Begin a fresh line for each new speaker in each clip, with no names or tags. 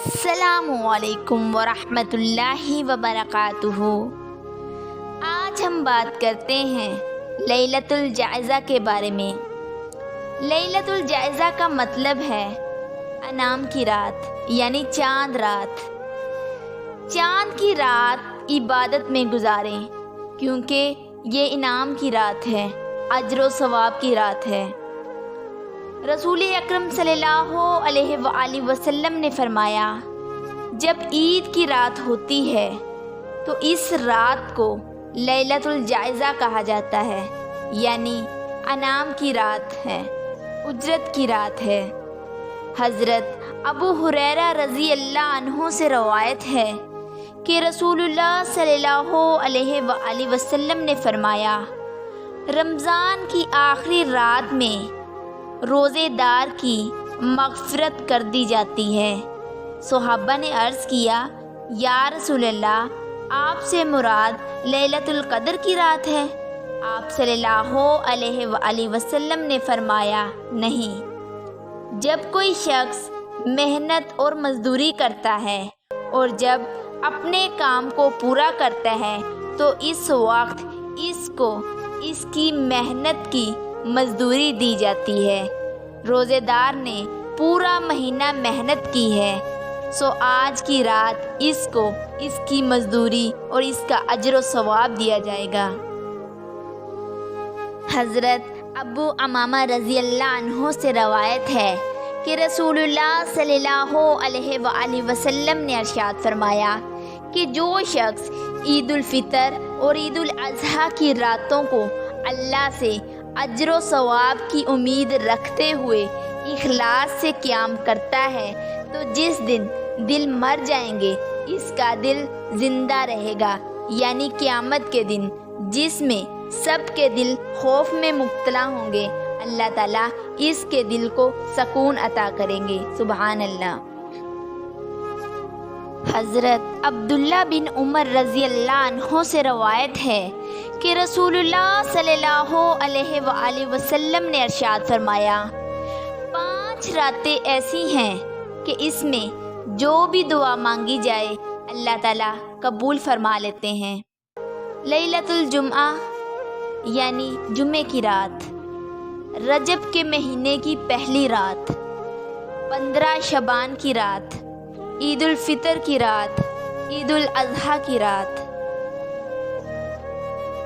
السلام علیکم ورحمۃ اللہ وبرکاتہ۔ آج ہم بات کرتے ہیں لیلۃ الجائزہ کے بارے میں۔ لیلۃ الجائزہ کا مطلب ہے انعام کی رات، یعنی چاند رات۔ چاند کی رات عبادت میں گزاریں، کیونکہ یہ انعام کی رات ہے، اجر و ثواب کی رات ہے۔ رسول اکرم صلی اللہ علیہ وآلہ وسلم نے فرمایا، جب عید کی رات ہوتی ہے تو اس رات کو لیلۃ الجائزہ کہا جاتا ہے، یعنی انعام کی رات ہے، اجرت کی رات ہے۔ حضرت ابو ہریرہ رضی اللہ عنہ سے روایت ہے کہ رسول اللہ صلی اللہ علیہ وآلہ وسلم نے فرمایا، رمضان کی آخری رات میں روزے دار کی مغفرت کر دی جاتی ہے۔ صحابہ نے عرض کیا، یا رسول اللہ، آپ سے مراد لیلۃ القدر کی رات ہے؟ آپ صلی اللہ علیہ وآلہ وسلم نے فرمایا، نہیں، جب کوئی شخص محنت اور مزدوری کرتا ہے اور جب اپنے کام کو پورا کرتا ہے تو اس وقت اس کو اس کی محنت کی مزدوری دی جاتی ہے۔ روزے دار نے پورا مہینہ محنت کی ہے، سو آج کی رات اس کو اس کی مزدوری اور اس کا اجر و ثواب دیا جائے گا۔ حضرت ابو امامہ رضی اللہ عنہ سے روایت ہے کہ رسول اللہ صلی اللہ علیہ وآلہ وسلم نے ارشاد فرمایا کہ جو شخص عید الفطر اور عید الاضحیٰ کی راتوں کو اللہ سے اجر و ثواب کی امید رکھتے ہوئے اخلاص سے قیام کرتا ہے تو جس دن دل مر جائیں گے اس کا دل زندہ رہے گا، یعنی قیامت کے دن جس میں سب کے دل خوف میں مبتلا ہوں گے، اللہ تعالیٰ اس کے دل کو سکون عطا کریں گے۔ سبحان اللہ۔ حضرت عبداللہ بن عمر رضی اللہ عنہ سے روایت ہے کہ رسول اللہ صلی اللہ علیہ وآلہ وسلم نے ارشاد فرمایا، 5 راتیں ایسی ہیں کہ اس میں جو بھی دعا مانگی جائے اللہ تعالیٰ قبول فرما لیتے ہیں۔ لیلۃ الجمعہ یعنی جمعے کی رات، رجب کے مہینے کی پہلی رات، 15 شعبان کی رات، عید الفطر کی رات، عید الاضحیٰ کی رات۔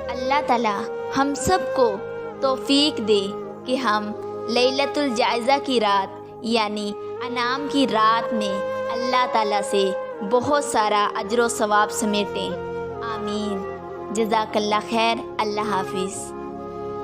اللہ تعالیٰ ہم سب کو توفیق دے کہ ہم لیلۃ الجائزہ کی رات یعنی انعام کی رات میں اللہ تعالیٰ سے بہت سارا اجر و ثواب سمیٹیں۔ آمین۔ جزاک اللہ خیر۔ اللہ حافظ۔